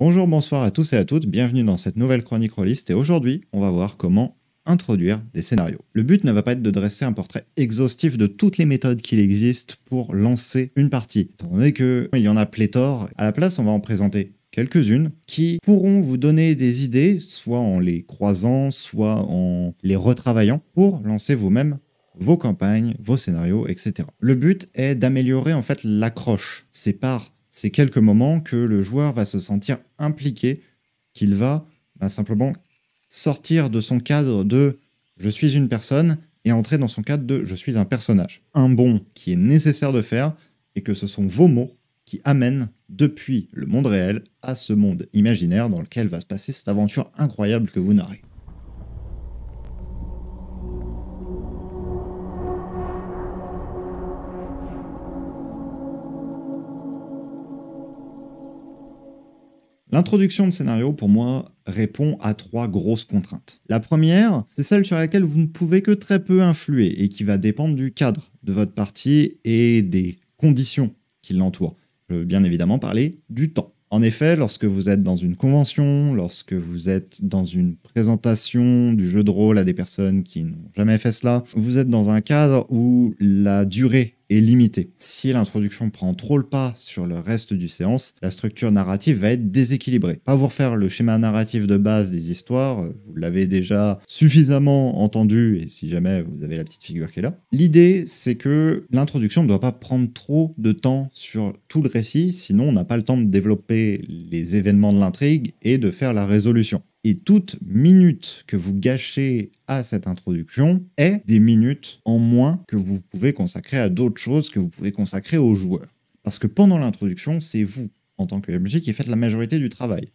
Bonjour, bonsoir à tous et à toutes, bienvenue dans cette nouvelle chronique rôliste et aujourd'hui on va voir comment introduire des scénarios. Le but ne va pas être de dresser un portrait exhaustif de toutes les méthodes qu'il existe pour lancer une partie, étant donné qu'il y en a pléthore. À la place on va en présenter quelques-unes qui pourront vous donner des idées, soit en les croisant, soit en les retravaillant, pour lancer vous-même vos campagnes, vos scénarios, etc. Le but est d'améliorer en fait l'accroche. C'est par ces quelques moments que le joueur va se sentir impliqué, qu'il va simplement sortir de son cadre de « je suis une personne » et entrer dans son cadre de « je suis un personnage ». Un bond qui est nécessaire de faire et que ce sont vos mots qui amènent depuis le monde réel à ce monde imaginaire dans lequel va se passer cette aventure incroyable que vous narrez. L'introduction de scénario, pour moi, répond à 3 grosses contraintes. La première, c'est celle sur laquelle vous ne pouvez que très peu influer et qui va dépendre du cadre de votre partie et des conditions qui l'entourent. Je veux bien évidemment parler du temps. En effet, lorsque vous êtes dans une convention, lorsque vous êtes dans une présentation du jeu de rôle à des personnes qui n'ont jamais fait cela, vous êtes dans un cadre où la durée est limitée. Si l'introduction prend trop le pas sur le reste du séance, la structure narrative va être déséquilibrée. Pas vous refaire le schéma narratif de base des histoires, vous l'avez déjà suffisamment entendu et si jamais vous avez la petite figure qui est là. L'idée, c'est que l'introduction ne doit pas prendre trop de temps sur tout le récit, sinon on n'a pas le temps de développer les événements de l'intrigue et de faire la résolution. Et toute minute que vous gâchez à cette introduction est des minutes en moins que vous pouvez consacrer à d'autres choses que vous pouvez consacrer aux joueurs. Parce que pendant l'introduction, c'est vous, en tant que MJ, qui faites la majorité du travail.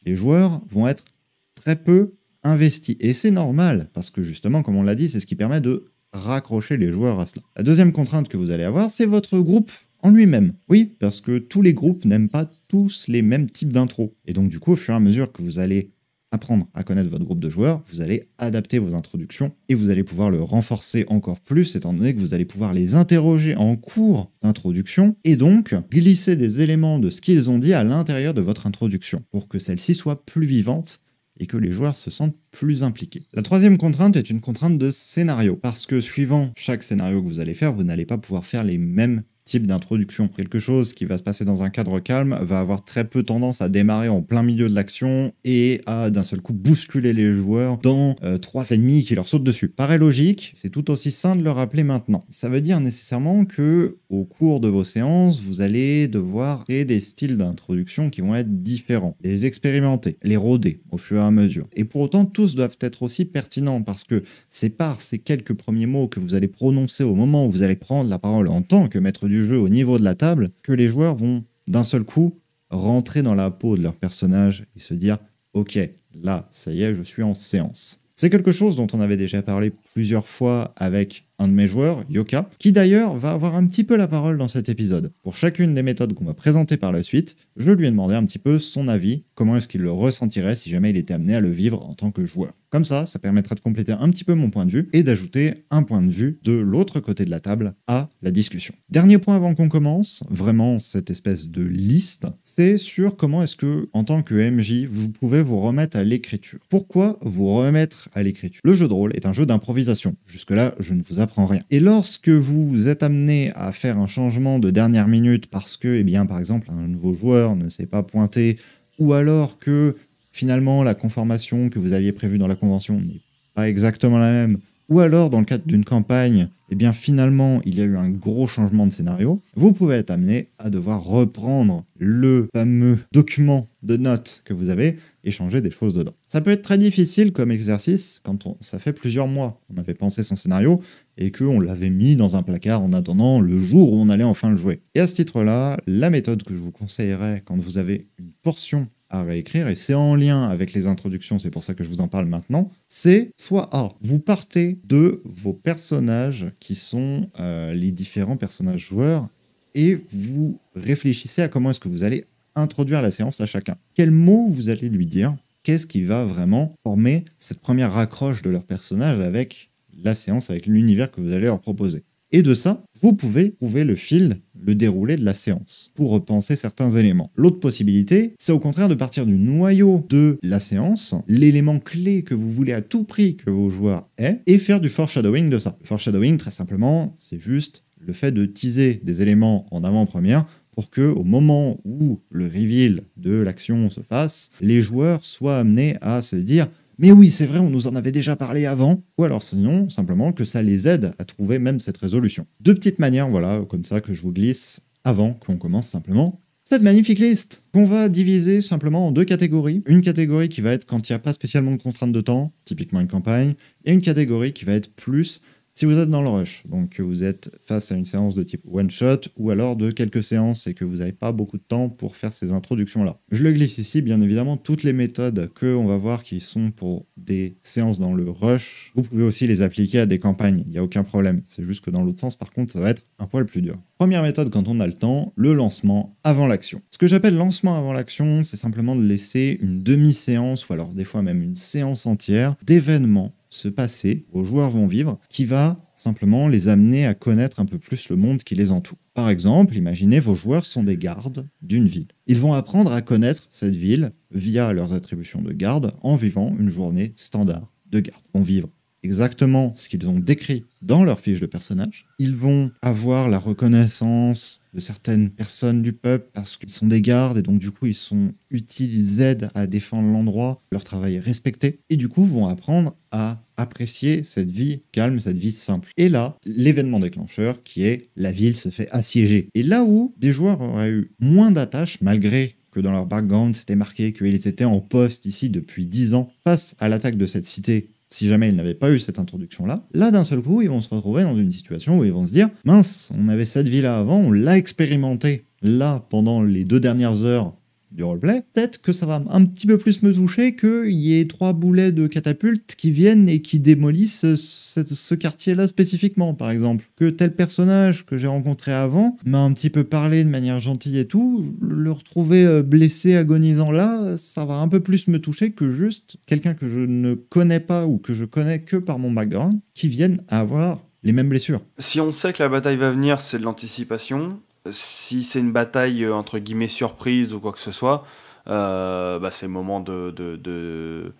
Les joueurs vont être très peu investis. Et c'est normal, parce que justement, comme on l'a dit, c'est ce qui permet de raccrocher les joueurs à cela. La deuxième contrainte que vous allez avoir, c'est votre groupe en lui-même. Oui, parce que tous les groupes n'aiment pas tous les mêmes types d'intros. Et donc du coup, au fur et à mesure que vous allez apprendre à connaître votre groupe de joueurs, vous allez adapter vos introductions et vous allez pouvoir le renforcer encore plus étant donné que vous allez pouvoir les interroger en cours d'introduction et donc glisser des éléments de ce qu'ils ont dit à l'intérieur de votre introduction pour que celle-ci soit plus vivante et que les joueurs se sentent plus impliqués. La troisième contrainte est une contrainte de scénario parce que suivant chaque scénario que vous allez faire, vous n'allez pas pouvoir faire les mêmes type d'introduction. Quelque chose qui va se passer dans un cadre calme va avoir très peu tendance à démarrer en plein milieu de l'action et à d'un seul coup bousculer les joueurs dans 3 ennemis qui leur sautent dessus. Paraît logique, c'est tout aussi sain de le rappeler maintenant. Ça veut dire nécessairement que au cours de vos séances, vous allez devoir créer des styles d'introduction qui vont être différents, les expérimenter, les rôder au fur et à mesure. Et pour autant, tous doivent être aussi pertinents parce que c'est par ces quelques premiers mots que vous allez prononcer au moment où vous allez prendre la parole en tant que maître du jeu au niveau de la table, que les joueurs vont d'un seul coup rentrer dans la peau de leur personnage et se dire « Ok, là, ça y est, je suis en séance ». C'est quelque chose dont on avait déjà parlé plusieurs fois avec un de mes joueurs, Yoka, qui d'ailleurs va avoir un petit peu la parole dans cet épisode. Pour chacune des méthodes qu'on va présenter par la suite, je lui ai demandé un petit peu son avis, comment est-ce qu'il le ressentirait si jamais il était amené à le vivre en tant que joueur. Comme ça permettrait de compléter un petit peu mon point de vue et d'ajouter un point de vue de l'autre côté de la table à la discussion. Dernier point avant qu'on commence, vraiment cette espèce de liste, c'est sur comment est-ce que, en tant que MJ, vous pouvez vous remettre à l'écriture. Pourquoi vous remettre à l'écriture? Le jeu de rôle est un jeu d'improvisation. Jusque-là, je ne vous apprends rien. Et lorsque vous êtes amené à faire un changement de dernière minute parce que, eh bien, par exemple, un nouveau joueur ne s'est pas pointé, ou alors que finalement la conformation que vous aviez prévue dans la convention n'est pas exactement la même, ou alors dans le cadre d'une campagne, eh bien finalement il y a eu un gros changement de scénario, vous pouvez être amené à devoir reprendre le fameux document de notes que vous avez et changer des choses dedans. Ça peut être très difficile comme exercice quand ça fait plusieurs mois qu'on avait pensé son scénario et qu'on l'avait mis dans un placard en attendant le jour où on allait enfin le jouer. Et à ce titre-là, la méthode que je vous conseillerais quand vous avez une portion à réécrire, et c'est en lien avec les introductions, c'est pour ça que je vous en parle maintenant, c'est soit A, vous partez de vos personnages qui sont les différents personnages joueurs, et vous réfléchissez à comment est-ce que vous allez introduire la séance à chacun. Quels mots vous allez lui dire? Qu'est-ce qui va vraiment former cette première raccroche de leur personnage avec la séance, avec l'univers que vous allez leur proposer? Et de ça, vous pouvez trouver le fil, le déroulé de la séance pour repenser certains éléments. L'autre possibilité, c'est au contraire de partir du noyau de la séance, l'élément clé que vous voulez à tout prix que vos joueurs aient, et faire du foreshadowing de ça. Le foreshadowing, très simplement, c'est juste le fait de teaser des éléments en avant-première pour que, au moment où le reveal de l'action se fasse, les joueurs soient amenés à se dire « Mais oui, c'est vrai, on nous en avait déjà parlé avant », ou alors sinon, simplement que ça les aide à trouver même cette résolution. Deux petites manières, voilà, comme ça que je vous glisse avant qu'on commence simplement cette magnifique liste qu'on va diviser simplement en deux catégories. Une catégorie qui va être quand il n'y a pas spécialement de contrainte de temps, typiquement une campagne, et une catégorie qui va être plus si vous êtes dans le rush, donc que vous êtes face à une séance de type one-shot, ou alors de quelques séances et que vous n'avez pas beaucoup de temps pour faire ces introductions-là. Je le glisse ici, bien évidemment, toutes les méthodes qu'on va voir qui sont pour des séances dans le rush, vous pouvez aussi les appliquer à des campagnes, il n'y a aucun problème. C'est juste que dans l'autre sens, par contre, ça va être un poil plus dur. Première méthode quand on a le temps, le lancement avant l'action. Ce que j'appelle lancement avant l'action, c'est simplement de laisser une demi-séance, ou alors des fois même une séance entière, d'événements se passer, vos joueurs vont vivre, qui va simplement les amener à connaître un peu plus le monde qui les entoure. Par exemple, imaginez vos joueurs sont des gardes d'une ville. Ils vont apprendre à connaître cette ville via leurs attributions de garde en vivant une journée standard de garde. Ils vont vivre exactement ce qu'ils ont décrit dans leur fiche de personnage. Ils vont avoir la reconnaissance de certaines personnes du peuple parce qu'ils sont des gardes et donc du coup ils sont utiles, ils aident à défendre l'endroit, leur travail est respecté et du coup vont apprendre à apprécier cette vie calme, cette vie simple. Et là, l'événement déclencheur qui est la ville se fait assiéger. Et là où des joueurs auraient eu moins d'attaches malgré que dans leur background c'était marqué qu'ils étaient en poste ici depuis 10 ans face à l'attaque de cette cité, si jamais ils n'avaient pas eu cette introduction-là, là d'un seul coup, ils vont se retrouver dans une situation où ils vont se dire « Mince, on avait cette vie-là avant, on l'a expérimenté là pendant les 2 dernières heures du roleplay, peut-être que ça va un petit peu plus me toucher qu'il y ait 3 boulets de catapultes qui viennent et qui démolissent ce quartier-là spécifiquement, par exemple. Que tel personnage que j'ai rencontré avant m'a un petit peu parlé de manière gentille et tout, le retrouver blessé, agonisant là, ça va un peu plus me toucher que juste quelqu'un que je ne connais pas ou que je connais que par mon background, qui vienne à avoir les mêmes blessures. Si on sait que la bataille va venir, c'est de l'anticipation. Si c'est une bataille entre guillemets surprise ou quoi que ce soit, c'est le moment de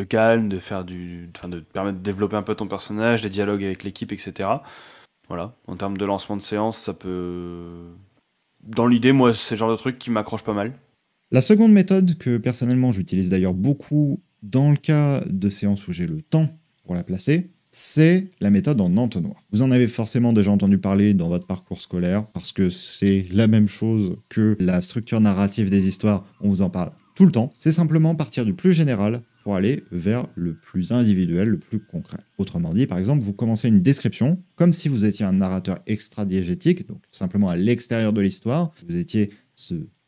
calme, de permettre de développer un peu ton personnage, des dialogues avec l'équipe, etc. Voilà. En termes de lancement de séance, ça peut. Dans l'idée, moi, c'est le genre de truc qui m'accroche pas mal. La seconde méthode que personnellement j'utilise d'ailleurs beaucoup dans le cas de séances où j'ai le temps pour la placer, c'est la méthode en entonnoir. Vous en avez forcément déjà entendu parler dans votre parcours scolaire, parce que c'est la même chose que la structure narrative des histoires, on vous en parle tout le temps. C'est simplement partir du plus général pour aller vers le plus individuel, le plus concret. Autrement dit, par exemple, vous commencez une description comme si vous étiez un narrateur extra-diégétique, donc simplement à l'extérieur de l'histoire, vous étiez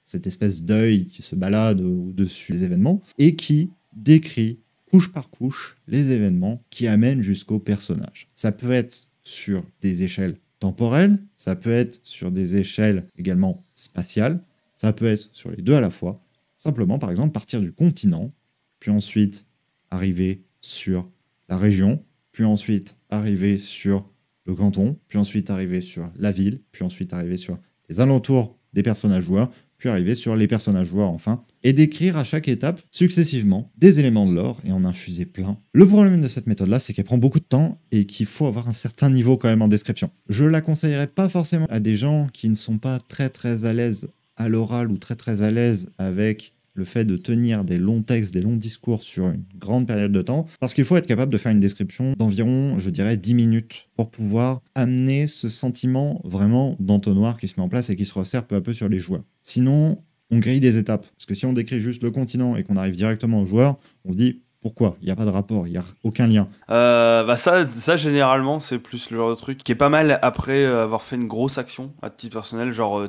cette espèce d'œil qui se balade au-dessus des événements, et qui décrit couche par couche les événements qui amènent jusqu'au personnage. Ça peut être sur des échelles temporelles, ça peut être sur des échelles également spatiales, ça peut être sur les deux à la fois. Simplement, par exemple, partir du continent, puis ensuite arriver sur la région, puis ensuite arriver sur le canton, puis ensuite arriver sur la ville, puis ensuite arriver sur les alentours des personnages joueurs, puis arriver sur les personnages joueurs enfin, et décrire à chaque étape, successivement, des éléments de lore et en infuser plein. Le problème de cette méthode-là, c'est qu'elle prend beaucoup de temps et qu'il faut avoir un certain niveau quand même en description. Je la conseillerais pas forcément à des gens qui ne sont pas très à l'aise à l'oral ou très à l'aise avec le fait de tenir des longs textes, des longs discours sur une grande période de temps, parce qu'il faut être capable de faire une description d'environ, je dirais, 10 minutes pour pouvoir amener ce sentiment vraiment d'entonnoir qui se met en place et qui se resserre peu à peu sur les joueurs. Sinon, on grille des étapes, parce que si on décrit juste le continent et qu'on arrive directement aux joueurs, on se dit pourquoi ? Il n'y a pas de rapport, il n'y a aucun lien. Ça, généralement, c'est plus le genre de truc qui est pas mal après avoir fait une grosse action à titre personnel, genre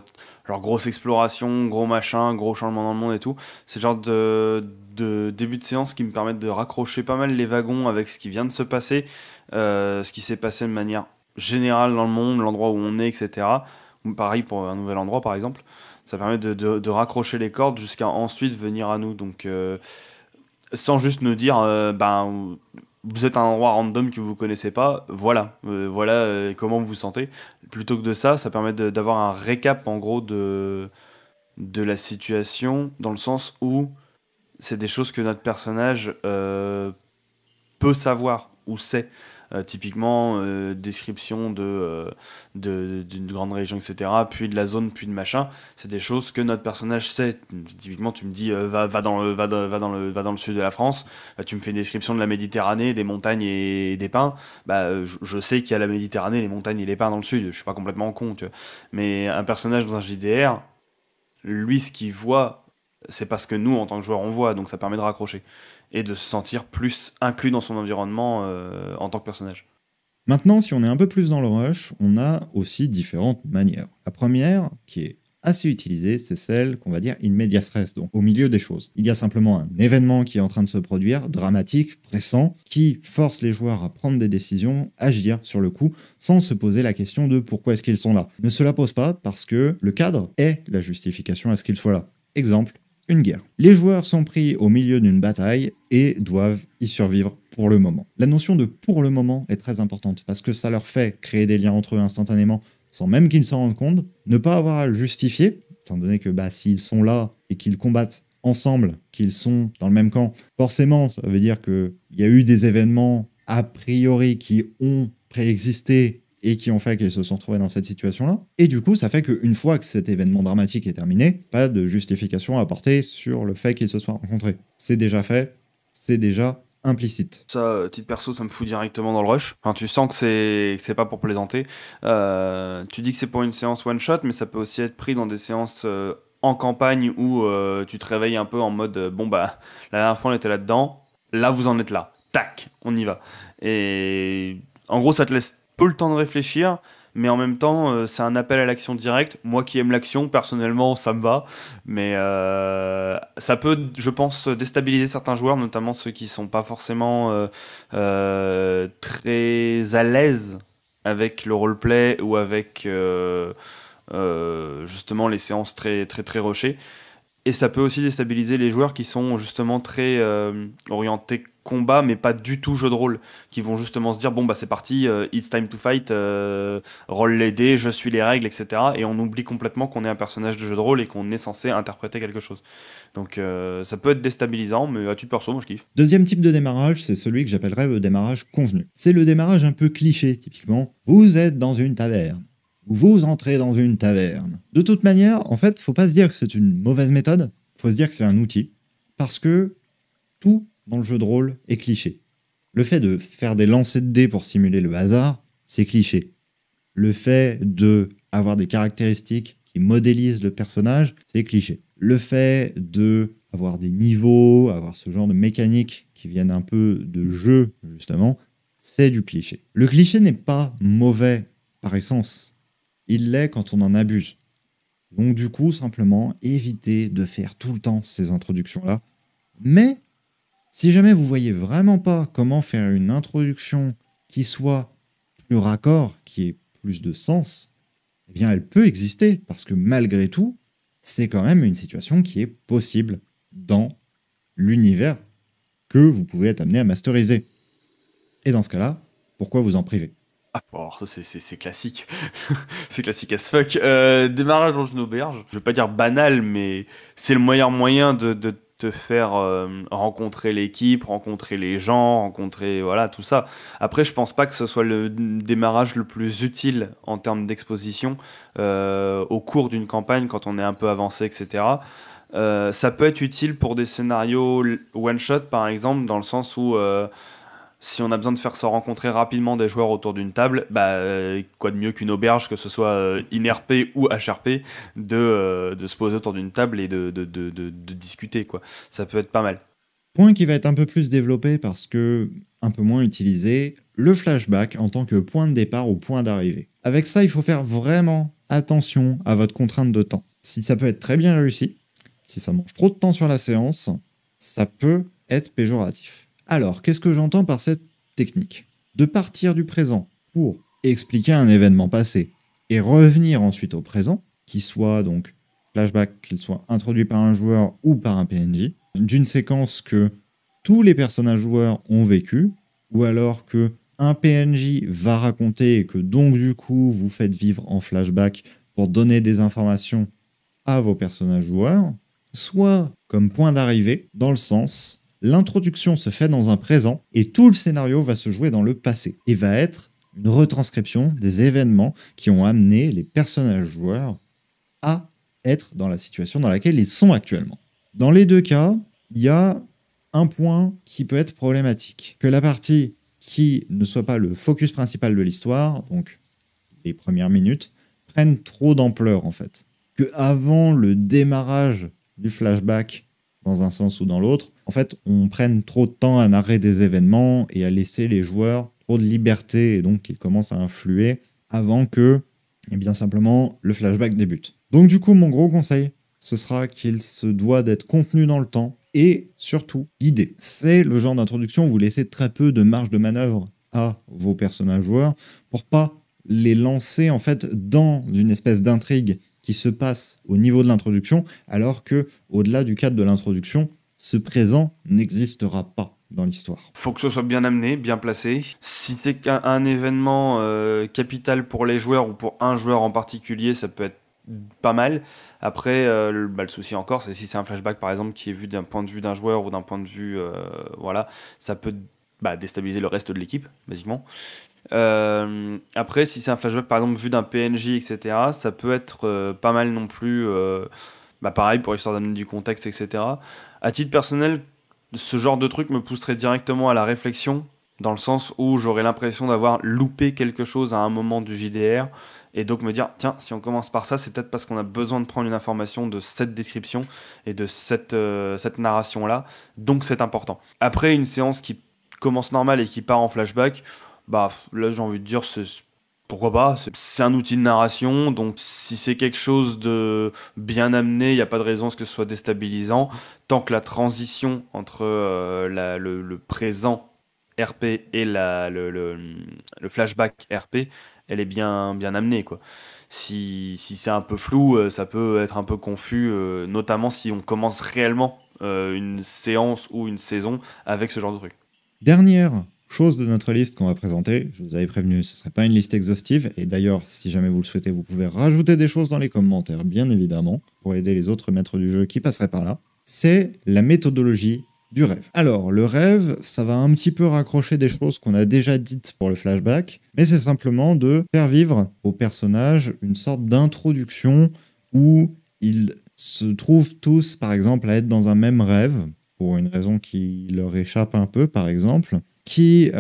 grosse exploration, gros machin, gros changement dans le monde et tout. C'est le genre de début de séance qui me permettent de raccrocher pas mal les wagons avec ce qui vient de se passer, ce qui s'est passé de manière générale dans le monde, l'endroit où on est, etc. Ou pareil pour un nouvel endroit, par exemple. Ça permet de raccrocher les cordes jusqu'à ensuite venir à nous. Donc, sans juste nous dire, vous êtes à un endroit random que vous connaissez pas, voilà, comment vous vous sentez. Plutôt que de ça, ça permet d'avoir un récap en gros de la situation, dans le sens où c'est des choses que notre personnage peut savoir ou sait. Typiquement, description d'une grande région, etc., puis de la zone, puis de machin, c'est des choses que notre personnage sait. Typiquement, tu me dis va dans le sud de la France, bah, tu me fais une description de la Méditerranée, des montagnes et des pins, bah, je sais qu'il y a la Méditerranée, les montagnes et les pins dans le sud, je suis pas complètement con, tu vois. Mais un personnage dans un JDR, lui, ce qu'il voit, c'est parce que nous, en tant que joueur, on voit, donc ça permet de raccrocher et de se sentir plus inclus dans son environnement en tant que personnage. Maintenant, si on est un peu plus dans le rush, on a aussi différentes manières. La première, qui est assez utilisée, c'est celle qu'on va dire in medias res, donc au milieu des choses. Il y a simplement un événement qui est en train de se produire, dramatique, pressant, qui force les joueurs à prendre des décisions, agir sur le coup, sans se poser la question de pourquoi est-ce qu'ils sont là. Ne se la pose pas parce que le cadre est la justification à ce qu'ils soient là. Exemple, une guerre. Les joueurs sont pris au milieu d'une bataille et doivent y survivre pour le moment. La notion de pour le moment est très importante parce que ça leur fait créer des liens entre eux instantanément sans même qu'ils s'en rendent compte, ne pas avoir à le justifier, étant donné que s'ils sont là et qu'ils combattent ensemble, qu'ils sont dans le même camp, forcément ça veut dire qu'il y a eu des événements a priori qui ont préexisté et qui ont fait qu'ils se sont retrouvés dans cette situation-là. Et du coup, ça fait qu'une fois que cet événement dramatique est terminé, pas de justification à apporter sur le fait qu'ils se soient rencontrés. C'est déjà fait, c'est déjà implicite. Ça, titre perso, ça me fout directement dans le rush. Enfin, tu sens que c'est pas pour plaisanter. Tu dis que c'est pour une séance one-shot, mais ça peut aussi être pris dans des séances en campagne où tu te réveilles un peu en mode bon bah, la dernière fois on était là-dedans, là vous en êtes là. Tac, on y va. Et en gros, ça te laisse peu le temps de réfléchir, mais en même temps, c'est un appel à l'action directe. Moi qui aime l'action, personnellement, ça me va. Mais ça peut, je pense, déstabiliser certains joueurs, notamment ceux qui sont pas forcément très à l'aise avec le roleplay ou avec justement les séances très très très rushées. Et ça peut aussi déstabiliser les joueurs qui sont justement très orientés combat, mais pas du tout jeu de rôle, qui vont justement se dire bon bah c'est parti, it's time to fight, roll les dés, je suis les règles, etc. Et on oublie complètement qu'on est un personnage de jeu de rôle et qu'on est censé interpréter quelque chose. Donc ça peut être déstabilisant, mais à titre perso, moi je kiffe. Deuxième type de démarrage, c'est celui que j'appellerais le démarrage convenu. C'est le démarrage un peu cliché, typiquement. Vous êtes dans une taverne. Vous entrez dans une taverne. De toute manière, en fait, faut pas se dire que c'est une mauvaise méthode, faut se dire que c'est un outil, parce que tout dans le jeu de rôle est cliché. Le fait de faire des lancers de dés pour simuler le hasard, c'est cliché. Le fait de avoir des caractéristiques qui modélisent le personnage, c'est cliché. Le fait de avoir des niveaux, avoir ce genre de mécaniques qui viennent un peu de jeu, justement, c'est du cliché. Le cliché n'est pas mauvais par essence. Il l'est quand on en abuse. Donc du coup, simplement, évitez de faire tout le temps ces introductions-là. Mais, si jamais vous voyez vraiment pas comment faire une introduction qui soit plus raccord, qui ait plus de sens, eh bien elle peut exister, parce que malgré tout, c'est quand même une situation qui est possible dans l'univers que vous pouvez être amené à masteriser. Et dans ce cas-là, pourquoi vous en priver ? Ah, bon, ça c'est classique. C'est classique as fuck. Démarrage dans une auberge. Je vais pas dire banal, mais c'est le meilleur moyen de te faire rencontrer l'équipe, rencontrer les gens, rencontrer voilà tout ça. Après, je pense pas que ce soit le démarrage le plus utile en termes d'exposition au cours d'une campagne quand on est un peu avancé, etc. Ça peut être utile pour des scénarios one shot par exemple, dans le sens où si on a besoin de faire se rencontrer rapidement des joueurs autour d'une table, quoi de mieux qu'une auberge, que ce soit INRP ou HRP, de se poser autour d'une table et de discuter, quoi. Ça peut être pas mal. Point qui va être un peu plus développé parce que un peu moins utilisé, le flashback en tant que point de départ ou point d'arrivée. Avec ça, il faut faire vraiment attention à votre contrainte de temps. Si ça peut être très bien réussi, si ça mange trop de temps sur la séance, ça peut être péjoratif. Alors, qu'est-ce que j'entends par cette technique ? De partir du présent pour expliquer un événement passé et revenir ensuite au présent, qui soit donc flashback, qu'il soit introduit par un joueur ou par un PNJ, d'une séquence que tous les personnages joueurs ont vécu, ou alors que un PNJ va raconter et que donc du coup vous faites vivre en flashback pour donner des informations à vos personnages joueurs, soit comme point d'arrivée, dans le sens, l'introduction se fait dans un présent et tout le scénario va se jouer dans le passé et va être une retranscription des événements qui ont amené les personnages joueurs à être dans la situation dans laquelle ils sont actuellement. Dans les deux cas, il y a un point qui peut être problématique. Que la partie qui ne soit pas le focus principal de l'histoire, donc les premières minutes, prenne trop d'ampleur en fait. Que avant le démarrage du flashback, dans un sens ou dans l'autre, en fait, on prenne trop de temps à narrer des événements et à laisser les joueurs trop de liberté et donc qu'ils commencent à influer avant que, eh bien simplement, le flashback débute. Donc du coup, mon gros conseil, ce sera qu'il se doit d'être contenu dans le temps et surtout guidé. C'est le genre d'introduction où vous laissez très peu de marge de manœuvre à vos personnages joueurs pour pas les lancer en fait dans une espèce d'intrigue qui se passe au niveau de l'introduction, alors que au-delà du cadre de l'introduction, ce présent n'existera pas dans l'histoire. Faut que ce soit bien amené, bien placé. Si c'est un événement capital pour les joueurs ou pour un joueur en particulier, ça peut être pas mal. Après, le souci encore, c'est si c'est un flashback par exemple qui est vu d'un point de vue d'un joueur ou d'un point de vue, voilà, ça peut déstabiliser le reste de l'équipe, basiquement. Après, si c'est un flashback par exemple vu d'un PNJ, etc., ça peut être pas mal non plus. Pareil pour histoire d'amener du contexte, etc. À titre personnel, ce genre de truc me pousserait directement à la réflexion, dans le sens où j'aurais l'impression d'avoir loupé quelque chose à un moment du JDR, et donc me dire, tiens, si on commence par ça, c'est peut-être parce qu'on a besoin de prendre une information de cette description et de cette narration-là, donc c'est important. Après, une séance qui commence normale et qui part en flashback, là j'ai envie de dire, pourquoi pas, c'est un outil de narration, donc si c'est quelque chose de bien amené, il n'y a pas de raison à ce que ce soit déstabilisant, tant que la transition entre le présent RP et le flashback RP, elle est bien amenée, quoi. Si c'est un peu flou, ça peut être un peu confus, notamment si on commence réellement une séance ou une saison avec ce genre de truc. Dernière chose de notre liste qu'on va présenter, je vous avais prévenu, ce ne serait pas une liste exhaustive, et d'ailleurs, si jamais vous le souhaitez, vous pouvez rajouter des choses dans les commentaires, bien évidemment, pour aider les autres maîtres du jeu qui passeraient par là. C'est la méthodologie du rêve. Alors, le rêve, ça va un petit peu raccrocher des choses qu'on a déjà dites pour le flashback, mais c'est simplement de faire vivre aux personnages une sorte d'introduction où ils se trouvent tous, par exemple, à être dans un même rêve, pour une raison qui leur échappe un peu, par exemple, qui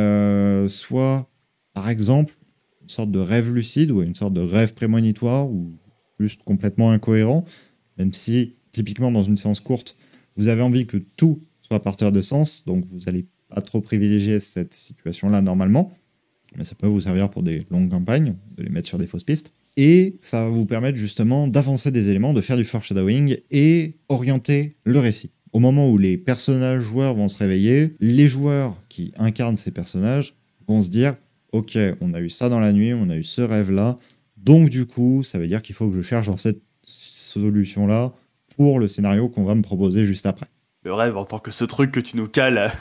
soit, par exemple, une sorte de rêve lucide ou une sorte de rêve prémonitoire ou juste complètement incohérent, même si, typiquement, dans une séance courte, vous avez envie que tout soit porteur de sens, donc vous n'allez pas trop privilégier cette situation-là normalement, mais ça peut vous servir pour des longues campagnes, de les mettre sur des fausses pistes. Et ça va vous permettre justement d'avancer des éléments, de faire du foreshadowing et orienter le récit. Au moment où les personnages joueurs vont se réveiller, les joueurs qui incarnent ces personnages vont se dire « Ok, on a eu ça dans la nuit, on a eu ce rêve-là, donc du coup, ça veut dire qu'il faut que je cherche dans cette solution-là pour le scénario qu'on va me proposer juste après. » Le rêve en tant que ce truc que tu nous cales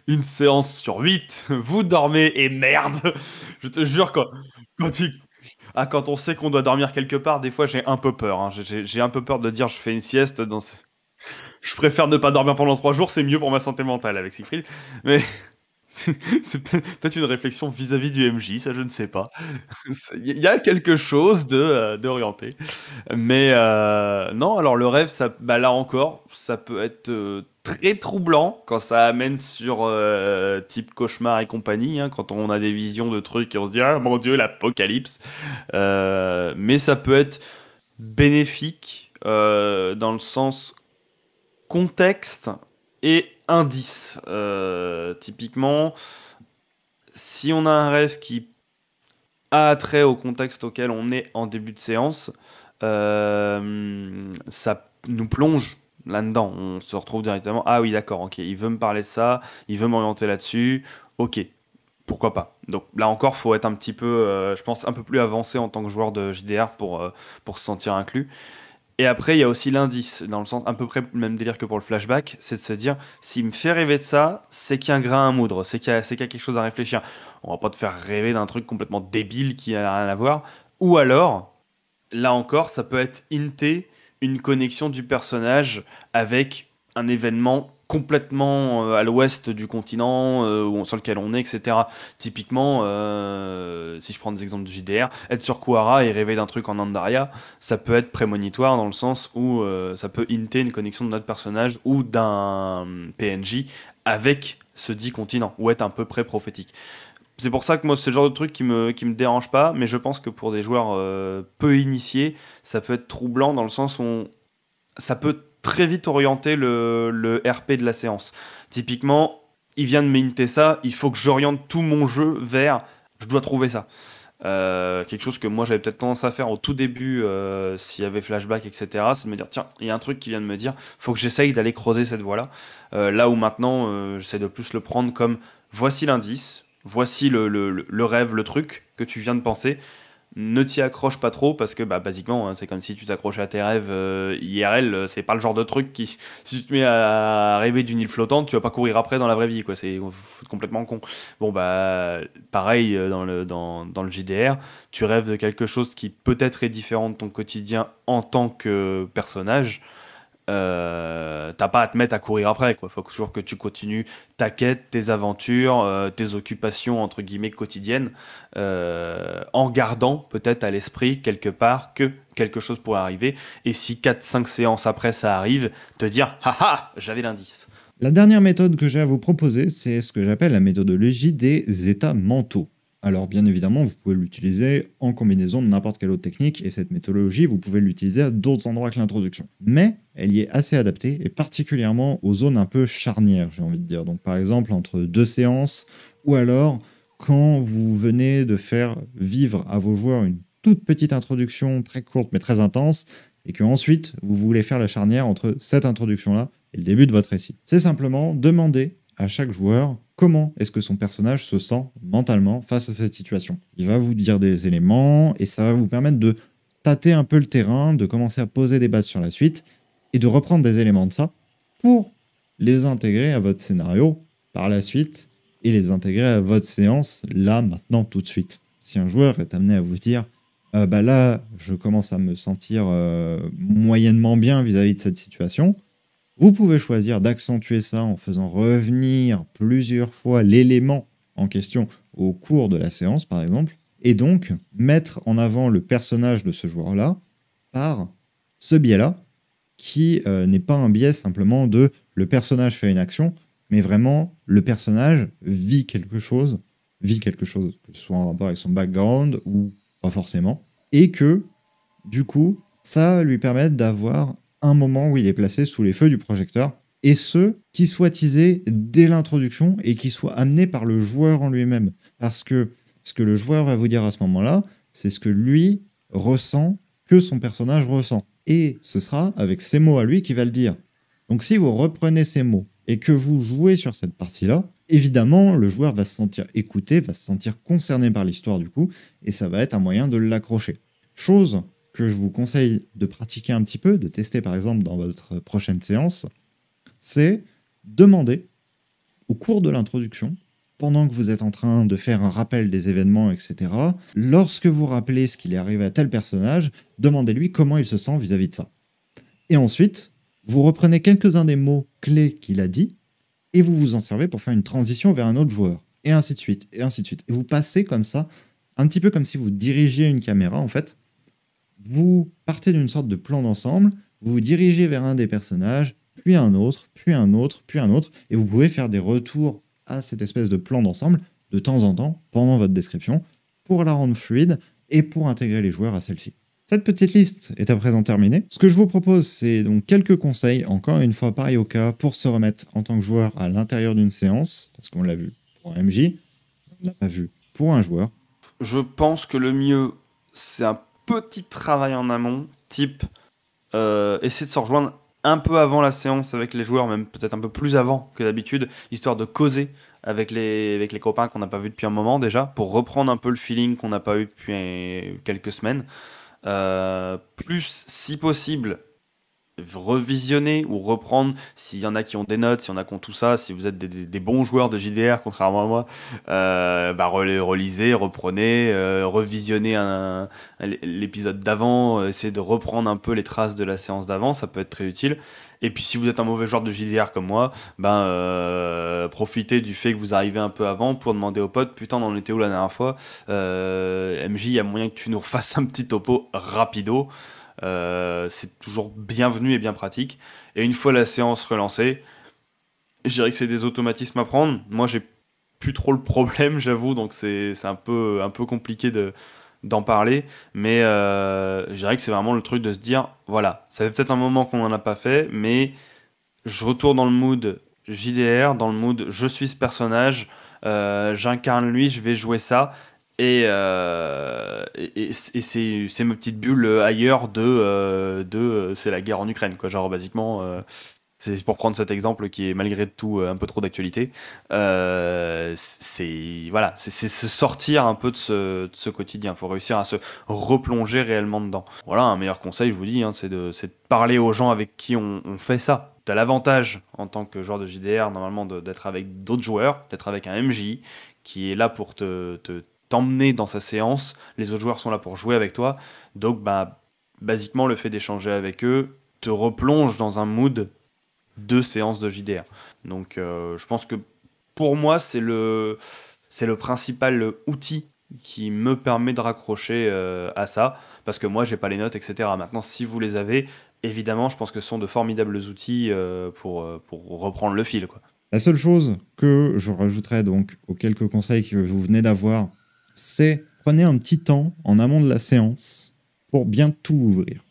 une séance sur 8, vous dormez et merde. Je te jure, quand on sait qu'on doit dormir quelque part, des fois j'ai un peu peur. Hein. J'ai un peu peur de dire je fais une sieste. Je préfère ne pas dormir pendant 3 jours, c'est mieux pour ma santé mentale avec Siegfried. Mais c'est peut-être une réflexion vis-à-vis du MJ, ça je ne sais pas. Il y a quelque chose d'orienté. Mais non, alors le rêve, là encore, ça peut être très troublant quand ça amène sur type cauchemar et compagnie, hein, quand on a des visions de trucs et on se dit ah mon dieu l'apocalypse. Mais ça peut être bénéfique dans le sens contexte et indice. Typiquement, si on a un rêve qui a trait au contexte auquel on est en début de séance, ça nous plonge là-dedans. On se retrouve directement, ah oui d'accord, ok, il veut me parler de ça, il veut m'orienter là-dessus, ok, pourquoi pas. Donc là encore, faut être un petit peu, je pense, un peu plus avancé en tant que joueur de JDR pour se sentir inclus. Et après, il y a aussi l'indice, dans le sens à peu près le même délire que pour le flashback, c'est de se dire, s'il me fait rêver de ça, c'est qu'il y a un grain à moudre, c'est qu'il y a quelque chose à réfléchir. On va pas te faire rêver d'un truc complètement débile qui a rien à voir. Ou alors, là encore, ça peut être hinter une connexion du personnage avec un événement complètement à l'ouest du continent sur lequel on est, etc. Typiquement, si je prends des exemples de JDR, être sur Kuara et rêver d'un truc en Andaria, ça peut être prémonitoire dans le sens où ça peut hinter une connexion de notre personnage ou d'un PNJ avec ce dit continent, ou être un peu près prophétique. C'est pour ça que moi, c'est le genre de truc qui me dérange pas, mais je pense que pour des joueurs peu initiés, ça peut être troublant dans le sens où ça peut très vite orienter le RP de la séance. Typiquement, il vient de m'inter ça, il faut que j'oriente tout mon jeu vers je dois trouver ça. Quelque chose que moi j'avais peut-être tendance à faire au tout début s'il y avait flashback, etc. C'est de me dire tiens, il y a un truc qui vient de me dire, faut que j'essaye d'aller creuser cette voie-là. Là où maintenant j'essaie de plus le prendre comme voici l'indice, voici le rêve, le truc que tu viens de penser. Ne t'y accroche pas trop parce que bah, basiquement c'est comme si tu t'accrochais à tes rêves IRL, c'est pas le genre de truc qui si tu te mets à rêver d'une île flottante tu vas pas courir après dans la vraie vie quoi, c'est complètement con. Bon bah pareil dans le JDR, tu rêves de quelque chose qui peut-être est différent de ton quotidien en tant que personnage. T'as pas à te mettre à courir après quoi. Faut toujours que tu continues ta quête, tes aventures, tes occupations entre guillemets quotidiennes, en gardant peut-être à l'esprit quelque part que quelque chose pourrait arriver. Et si 4-5 séances après ça arrive, te dire haha, j'avais l'indice. La dernière méthode que j'ai à vous proposer, c'est ce que j'appelle la méthodologie des états mentaux. Alors bien évidemment, vous pouvez l'utiliser en combinaison de n'importe quelle autre technique, et cette méthodologie, vous pouvez l'utiliser à d'autres endroits que l'introduction. Mais elle y est assez adaptée, et particulièrement aux zones un peu charnières, j'ai envie de dire. Donc par exemple, entre deux séances, ou alors quand vous venez de faire vivre à vos joueurs une toute petite introduction très courte mais très intense, et que ensuite vous voulez faire la charnière entre cette introduction-là et le début de votre récit. C'est simplement demander à chaque joueur comment est-ce que son personnage se sent mentalement face à cette situation. Il va vous dire des éléments et ça va vous permettre de tâter un peu le terrain, de commencer à poser des bases sur la suite et de reprendre des éléments de ça pour les intégrer à votre scénario par la suite et les intégrer à votre séance là, maintenant, tout de suite. Si un joueur est amené à vous dire bah là, je commence à me sentir moyennement bien vis-à-vis de cette situation, vous pouvez choisir d'accentuer ça en faisant revenir plusieurs fois l'élément en question au cours de la séance, par exemple, et donc mettre en avant le personnage de ce joueur-là par ce biais-là, qui n'est pas un biais simplement de le personnage fait une action, mais vraiment le personnage vit quelque chose, que ce soit en rapport avec son background ou pas forcément, et que, du coup, ça va lui permettre d'avoir un moment où il est placé sous les feux du projecteur, et ce, qui soit teasé dès l'introduction et qui soit amené par le joueur en lui-même. Parce que ce que le joueur va vous dire à ce moment-là, c'est ce que lui ressent, que son personnage ressent. Et ce sera avec ses mots à lui qu'il va le dire. Donc si vous reprenez ces mots et que vous jouez sur cette partie-là, évidemment, le joueur va se sentir écouté, va se sentir concerné par l'histoire du coup, et ça va être un moyen de l'accrocher. Chose que je vous conseille de pratiquer un petit peu, de tester par exemple dans votre prochaine séance, c'est demander au cours de l'introduction, pendant que vous êtes en train de faire un rappel des événements, etc., lorsque vous rappelez ce qu'il est arrivé à tel personnage, demandez-lui comment il se sent vis-à-vis de ça. Et ensuite, vous reprenez quelques-uns des mots clés qu'il a dit, et vous vous en servez pour faire une transition vers un autre joueur, et ainsi de suite, et ainsi de suite. Et vous passez comme ça, un petit peu comme si vous dirigiez une caméra, en fait. Vous partez d'une sorte de plan d'ensemble, vous vous dirigez vers un des personnages, puis un autre, puis un autre, puis un autre, et vous pouvez faire des retours à cette espèce de plan d'ensemble de temps en temps pendant votre description pour la rendre fluide et pour intégrer les joueurs à celle-ci. Cette petite liste est à présent terminée. Ce que je vous propose, c'est donc quelques conseils, encore une fois pareil au cas, pour se remettre en tant que joueur à l'intérieur d'une séance, parce qu'on l'a vu pour un MJ, on ne l'a pas vu pour un joueur. Je pense que le mieux, c'est un petit travail en amont, type essayer de se rejoindre un peu avant la séance avec les joueurs, même peut-être un peu plus avant que d'habitude, histoire de causer avec les copains qu'on n'a pas vus depuis un moment déjà, pour reprendre un peu le feeling qu'on n'a pas eu depuis quelques semaines. Plus, si possible, revisionner ou reprendre, s'il y en a qui ont des notes, s'il y en a qui ont tout ça, si vous êtes des bons joueurs de JDR, contrairement à moi, relisez, reprenez, revisionnez l'épisode d'avant, essayez de reprendre un peu les traces de la séance d'avant, ça peut être très utile. Et puis si vous êtes un mauvais joueur de JDR comme moi, profitez du fait que vous arrivez un peu avant pour demander aux potes, putain, on en était où la dernière fois, MJ, il y a moyen que tu nous refasses un petit topo rapido. C'est toujours bienvenu et bien pratique. Et une fois la séance relancée, je dirais que c'est des automatismes à prendre. Moi, j'ai plus trop le problème, j'avoue, donc c'est un peu compliqué d'en parler. Mais je dirais que c'est vraiment le truc de se dire, voilà, ça fait peut-être un moment qu'on n'en a pas fait, mais je retourne dans le mood JDR, dans le mood je suis ce personnage, j'incarne lui, je vais jouer ça. Et c'est ma petite bulle ailleurs c'est la guerre en Ukraine, quoi. Genre, basiquement, c'est pour prendre cet exemple qui est malgré tout un peu trop d'actualité. Voilà, c'est se sortir un peu de ce quotidien. Il faut réussir à se replonger réellement dedans. Voilà, un meilleur conseil, je vous dis, hein, c'est de parler aux gens avec qui on fait ça. Tu as l'avantage, en tant que joueur de JDR, normalement, d'être avec d'autres joueurs, d'être avec un MJ qui est là pour t'emmener dans sa séance. Les autres joueurs sont là pour jouer avec toi. Donc, basiquement, le fait d'échanger avec eux te replonge dans un mood de séance de JDR. Donc, je pense que pour moi, c'est le principal outil qui me permet de raccrocher à ça, parce que moi, j'ai pas les notes, etc. Maintenant, si vous les avez, évidemment, je pense que ce sont de formidables outils pour reprendre le fil, quoi. La seule chose que je rajouterais donc aux quelques conseils que vous venez d'avoir, c'est prenez un petit temps en amont de la séance pour bien tout ouvrir.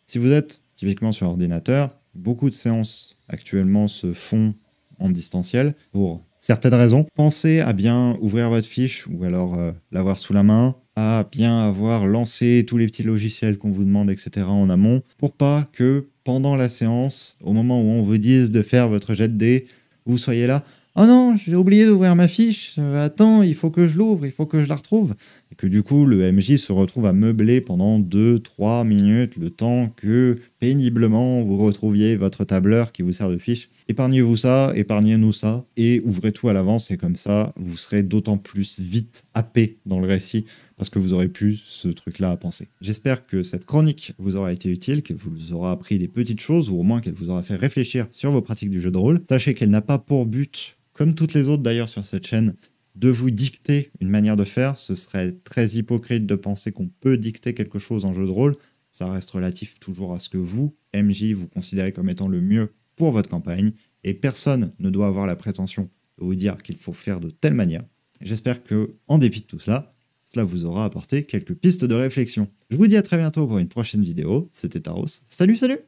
Si vous êtes typiquement sur ordinateur, beaucoup de séances actuellement se font en distanciel pour certaines raisons. Pensez à bien ouvrir votre fiche ou alors l'avoir sous la main, à bien avoir lancé tous les petits logiciels qu'on vous demande, etc. en amont, pour pas que pendant la séance, au moment où on vous dise de faire votre jet de dés, vous soyez là. Oh non, j'ai oublié d'ouvrir ma fiche, attends, il faut que je l'ouvre, il faut que je la retrouve. Et que du coup, le MJ se retrouve à meubler pendant 2-3 minutes, le temps que péniblement vous retrouviez votre tableur qui vous sert de fiche. Épargnez-vous ça, épargnez-nous ça, et ouvrez tout à l'avance, et comme ça, vous serez d'autant plus vite happé dans le récit, parce que vous aurez plus ce truc-là à penser. J'espère que cette chronique vous aura été utile, qu'elle vous aura appris des petites choses, ou au moins qu'elle vous aura fait réfléchir sur vos pratiques du jeu de rôle. Sachez qu'elle n'a pas pour but, comme toutes les autres d'ailleurs sur cette chaîne, de vous dicter une manière de faire. Ce serait très hypocrite de penser qu'on peut dicter quelque chose en jeu de rôle. Ça reste relatif toujours à ce que vous, MJ, vous considérez comme étant le mieux pour votre campagne, et personne ne doit avoir la prétention de vous dire qu'il faut faire de telle manière. J'espère que, en dépit de tout cela vous aura apporté quelques pistes de réflexion. Je vous dis à très bientôt pour une prochaine vidéo. C'était Taros. Salut, salut!